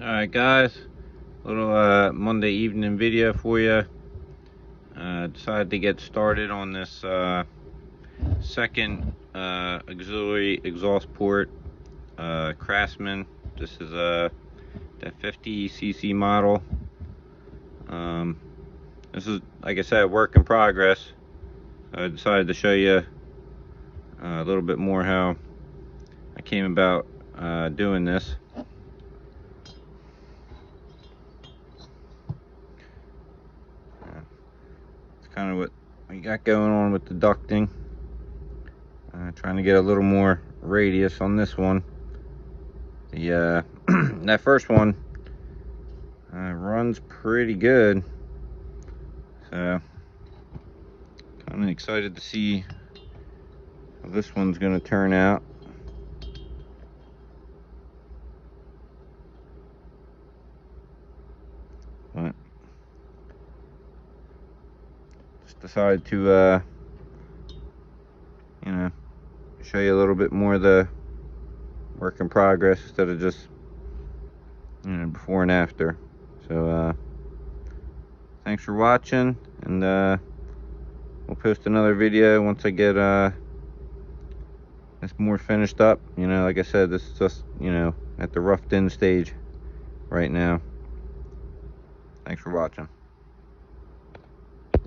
Alright guys, little Monday evening video for you. Decided to get started on this second auxiliary exhaust port, Craftsman. This is the 50cc model. This is, like I said, work in progress. I decided to show you a little bit more how I came about doing this. Kind of what we got going on with the ducting. Trying to get a little more radius on this one. The that first one runs pretty good, so kind of excited to see how this one's going to turn out. But just decided to show you a little bit more of the work in progress instead of just before and after. So thanks for watching, and we'll post another video once I get this more finished up. Like I said, this is just at the roughed in stage right now. Thanks for watching.